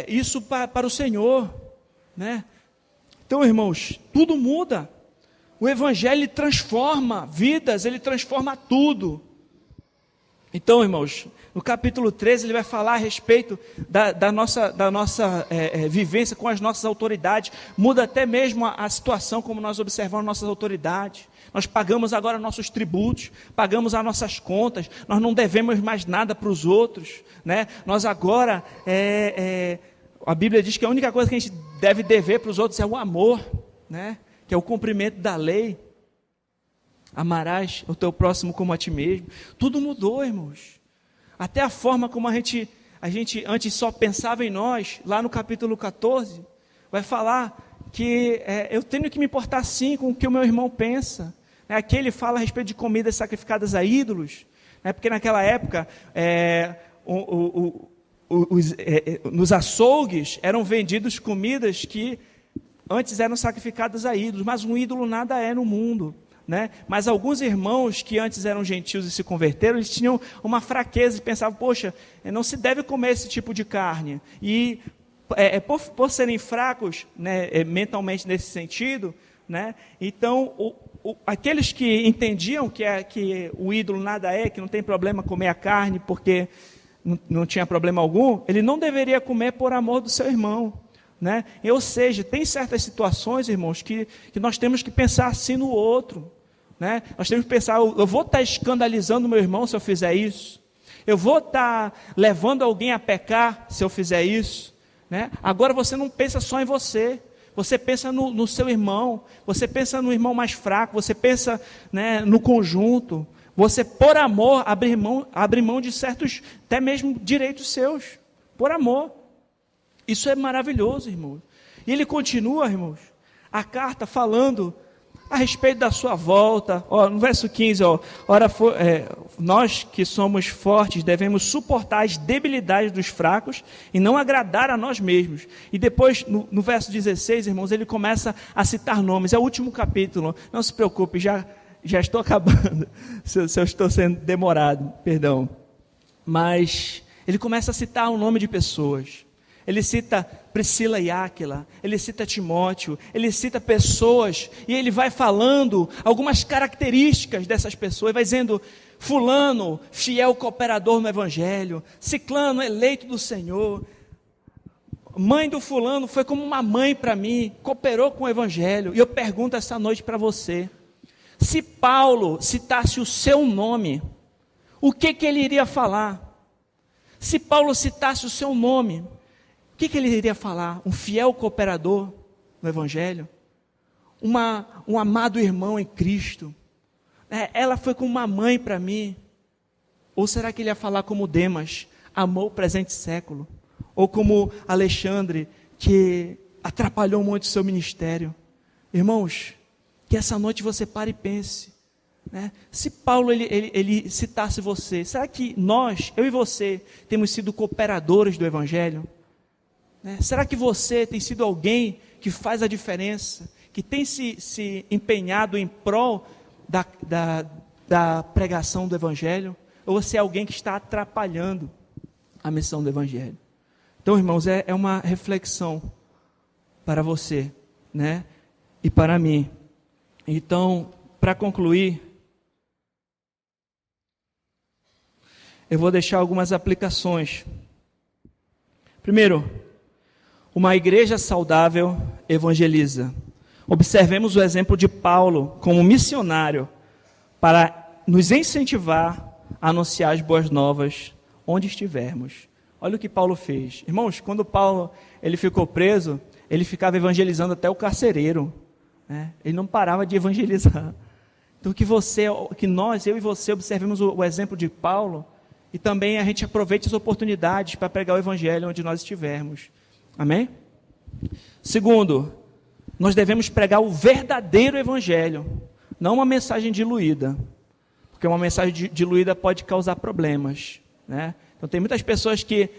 isso para o Senhor, né? Então, irmãos, tudo muda. O Evangelho transforma vidas, ele transforma tudo. Então, irmãos, no capítulo 13 ele vai falar a respeito da nossa vivência com as nossas autoridades. Muda até mesmo a situação como nós observamos nossas autoridades. Nós pagamos agora nossos tributos, pagamos as nossas contas, nós não devemos mais nada para os outros, né? Nós agora, a Bíblia diz que a única coisa que a gente deve dever para os outros é o amor, né? Que é o cumprimento da lei. Amarás o teu próximo como a ti mesmo. Tudo mudou, irmãos. Até a forma como a gente antes só pensava em nós, lá no capítulo 14, vai falar que eu tenho que me importar sim com o que o meu irmão pensa. Aqui ele fala a respeito de comidas sacrificadas a ídolos, porque naquela época nos açougues eram vendidos comidas que antes eram sacrificadas a ídolos, mas um ídolo nada é no mundo. Né? Mas alguns irmãos que antes eram gentios e se converteram, eles tinham uma fraqueza e pensavam, poxa, não se deve comer esse tipo de carne. E por serem fracos, né, mentalmente nesse sentido, né, então aqueles que entendiam que o ídolo nada que não tem problema comer a carne porque não tinha problema algum, ele não deveria comer por amor do seu irmão. Né? Ou seja, tem certas situações, irmãos, que nós temos que pensar assim no outro. Né? Nós temos que pensar, eu vou estar escandalizando meu irmão se eu fizer isso? Eu vou estar levando alguém a pecar se eu fizer isso? Né? Agora você não pensa só em você, você pensa no seu irmão, você pensa no irmão mais fraco, você pensa, né, no conjunto. Você, por amor, abre mão de certos, até mesmo direitos seus, por amor. Isso é maravilhoso, irmãos. E ele continua, irmãos, a carta falando a respeito da sua volta. No verso 15, nós que somos fortes devemos suportar as debilidades dos fracos e não agradar a nós mesmos. E depois, no verso 16, irmãos, ele começa a citar nomes. É o último capítulo, não se preocupe, já estou acabando, se eu estou sendo demorado, perdão. Mas ele começa a citar o nome de pessoas. Ele cita Priscila e Áquila, ele cita Timóteo, ele cita pessoas, e ele vai falando algumas características dessas pessoas, vai dizendo, fulano, fiel cooperador no Evangelho, ciclano, eleito do Senhor, mãe do fulano foi como uma mãe para mim, cooperou com o Evangelho. E eu pergunto essa noite para você, se Paulo citasse o seu nome, o que ele iria falar? Se Paulo citasse o seu nome, o que ele iria falar? Um fiel cooperador no Evangelho? Um amado irmão em Cristo? Ela foi como uma mãe para mim? Ou será que ele ia falar como Demas, amou o presente século? Ou como Alexandre, que atrapalhou muito o seu ministério? Irmãos, que essa noite você pare e pense. Né? Se Paulo ele citasse você, será que nós, eu e você, temos sido cooperadores do Evangelho? Será que você tem sido alguém que faz a diferença, que tem se empenhado em prol da pregação do Evangelho? Ou você é alguém que está atrapalhando a missão do Evangelho? Então, irmãos, é uma reflexão para você, né? E para mim. Então, para concluir, eu vou deixar algumas aplicações. Primeiro, uma igreja saudável evangeliza. Observemos o exemplo de Paulo como missionário para nos incentivar a anunciar as boas novas onde estivermos. Olha o que Paulo fez. Irmãos, quando Paulo ele ficou preso, ele ficava evangelizando até o carcereiro. Né? Ele não parava de evangelizar. Então que nós, eu e você, observemos o exemplo de Paulo e também a gente aproveite as oportunidades para pregar o evangelho onde nós estivermos. Amém? Segundo, nós devemos pregar o verdadeiro evangelho, não uma mensagem diluída, porque uma mensagem diluída pode causar problemas, né? Então tem muitas pessoas que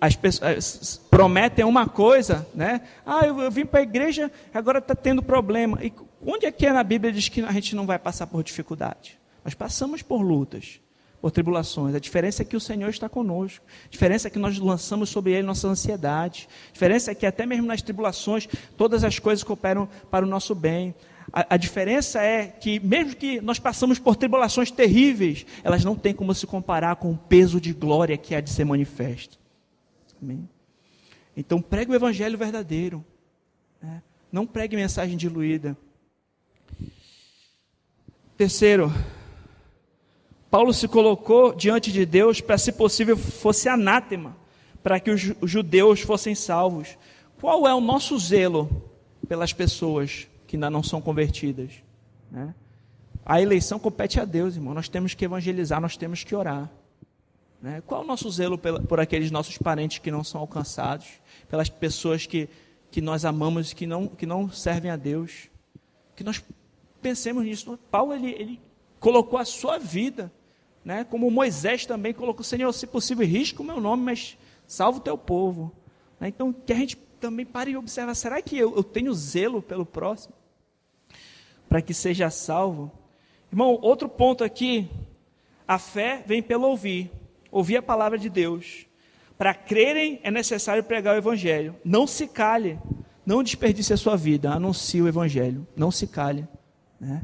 as pessoas prometem uma coisa, né? Eu vim para a igreja, agora está tendo problema. E onde é que na Bíblia diz que a gente não vai passar por dificuldade? Nós passamos por lutas, por tribulações. A diferença é que o Senhor está conosco. A diferença é que nós lançamos sobre Ele nossa ansiedade. A diferença é que até mesmo nas tribulações, todas as coisas cooperam para o nosso bem. A diferença é que, mesmo que nós passamos por tribulações terríveis, elas não têm como se comparar com o peso de glória que há de ser manifesto. Amém? Então, pregue o evangelho verdadeiro. Né? Não pregue mensagem diluída. Terceiro, Paulo se colocou diante de Deus para, se possível, fosse anátema, para que os judeus fossem salvos. Qual é o nosso zelo pelas pessoas que ainda não são convertidas? Né? A eleição compete a Deus, irmão. Nós temos que evangelizar, nós temos que orar. Né? Qual é o nosso zelo por aqueles nossos parentes que não são alcançados? Pelas pessoas que nós amamos e que não servem a Deus? Que nós pensemos nisso. Paulo, ele colocou a sua vida, né? Como Moisés também colocou: Senhor, se possível, risca o meu nome, mas salva o teu povo. Né? Então, que a gente também pare e observe: será que eu tenho zelo pelo próximo? Para que seja salvo. Irmão, outro ponto aqui: a fé vem pelo ouvir a palavra de Deus. Para crerem é necessário pregar o evangelho. Não se cale, não desperdice a sua vida, anuncie o evangelho, não se cale. Né?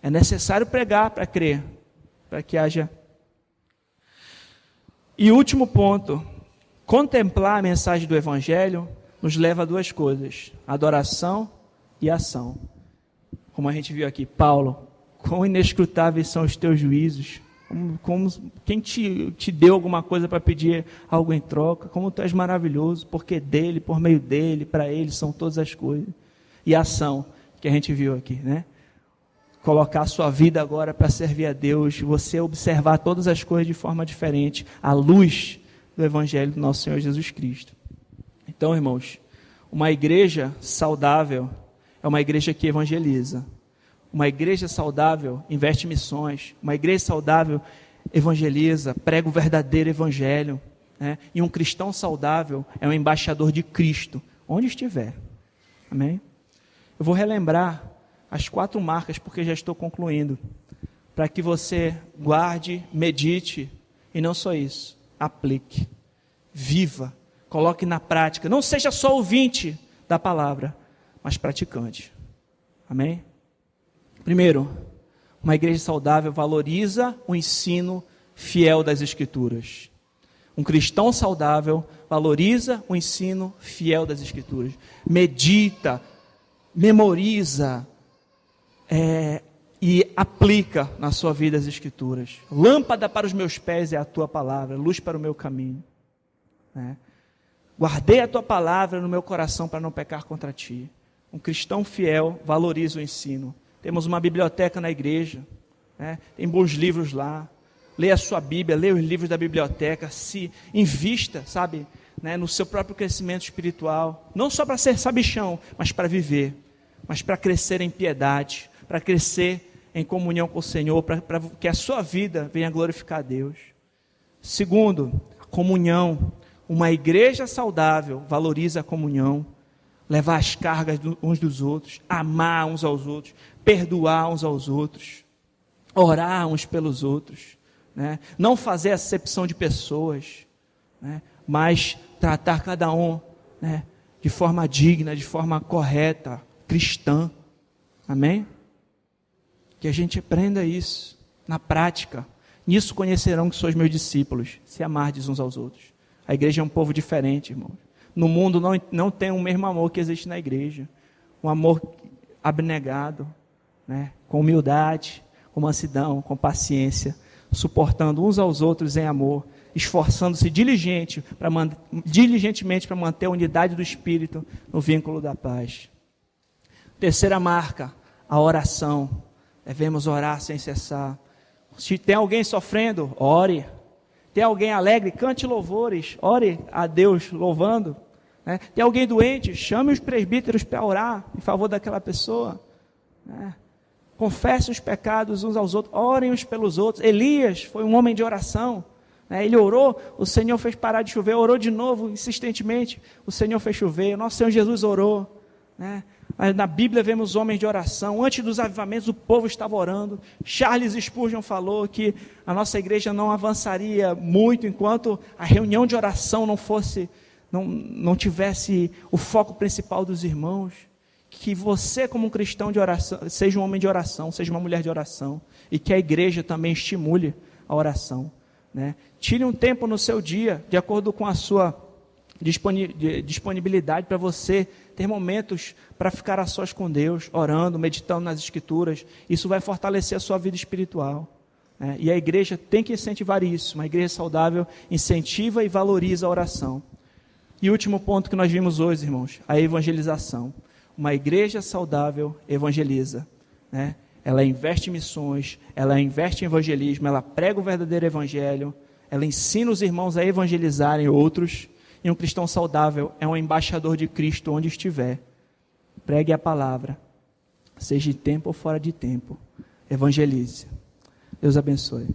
É necessário pregar para crer, para que haja. E último ponto: contemplar a mensagem do evangelho nos leva a duas coisas: adoração e ação. Como a gente viu aqui, Paulo: quão inescrutáveis são os teus juízos, como quem te deu alguma coisa para pedir algo em troca, como tu és maravilhoso, porque dele, por meio dele, para ele são todas as coisas. E a ação, que a gente viu aqui, né? Colocar a sua vida agora para servir a Deus, você observar todas as coisas de forma diferente, à luz do evangelho do nosso Senhor Jesus Cristo. Então, irmãos, uma igreja saudável é uma igreja que evangeliza. Uma igreja saudável investe em missões. Uma igreja saudável evangeliza, prega o verdadeiro evangelho. Né? E um cristão saudável é um embaixador de Cristo, onde estiver. Amém? Eu vou relembrar as 4 marcas, porque já estou concluindo, para que você guarde, medite, e não só isso, aplique, viva, coloque na prática. Não seja só ouvinte da palavra, mas praticante. Amém? Primeiro, uma igreja saudável valoriza o ensino fiel das Escrituras. Um cristão saudável valoriza o ensino fiel das Escrituras. Medita, memoriza e aplica na sua vida as Escrituras. Lâmpada para os meus pés é a tua palavra, luz para o meu caminho. Né? Guardei a tua palavra no meu coração para não pecar contra ti. Um cristão fiel valoriza o ensino. Temos uma biblioteca na igreja, né? Tem bons livros lá. Leia a sua Bíblia, leia os livros da biblioteca, se invista, sabe, né, no seu próprio crescimento espiritual. Não só para ser sabichão, mas para viver, mas para crescer em piedade, para crescer em comunhão com o Senhor, para que a sua vida venha glorificar a Deus. Segundo, comunhão. Uma igreja saudável valoriza a comunhão, levar as cargas uns dos outros, amar uns aos outros, perdoar uns aos outros, orar uns pelos outros, né? Não fazer acepção de pessoas, né? Mas tratar cada um, né, de forma digna, de forma correta, cristã. Amém? Que a gente aprenda isso na prática. Nisso conhecerão que sois meus discípulos, se amardes uns aos outros. A igreja é um povo diferente, irmãos. No mundo não tem o mesmo amor que existe na igreja. Um amor abnegado, né? Com humildade, com mansidão, com paciência, suportando uns aos outros em amor, esforçando-se diligentemente para manter a unidade do Espírito no vínculo da paz. Terceira marca, a oração. Devemos orar sem cessar. Se tem alguém sofrendo, ore. Tem alguém alegre, cante louvores, ore a Deus louvando. Né? Tem alguém doente, chame os presbíteros para orar em favor daquela pessoa. Né? Confesse os pecados uns aos outros, orem uns pelos outros. Elias foi um homem de oração. Né? Ele orou, o Senhor fez parar de chover, orou de novo, insistentemente, o Senhor fez chover. O nosso Senhor Jesus orou. Né? Na Bíblia vemos homens de oração. Antes dos avivamentos o povo estava orando. Charles Spurgeon falou que a nossa igreja não avançaria muito enquanto a reunião de oração não tivesse o foco principal dos irmãos, que você, como um cristão de oração, seja um homem de oração, seja uma mulher de oração, e que a igreja também estimule a oração, né? Tire um tempo no seu dia, de acordo com a sua disponibilidade, para você ter momentos para ficar a sós com Deus, orando, meditando nas Escrituras. Isso vai fortalecer a sua vida espiritual, né? E a igreja tem que incentivar isso. Uma igreja saudável incentiva e valoriza a oração. E o último ponto que nós vimos hoje, irmãos, a evangelização. Uma igreja saudável evangeliza, né? Ela investe em missões, ela investe em evangelismo, ela prega o verdadeiro evangelho, ela ensina os irmãos a evangelizarem outros. E um cristão saudável é um embaixador de Cristo onde estiver. Pregue a palavra, seja em tempo ou fora de tempo. Evangelize. Deus abençoe.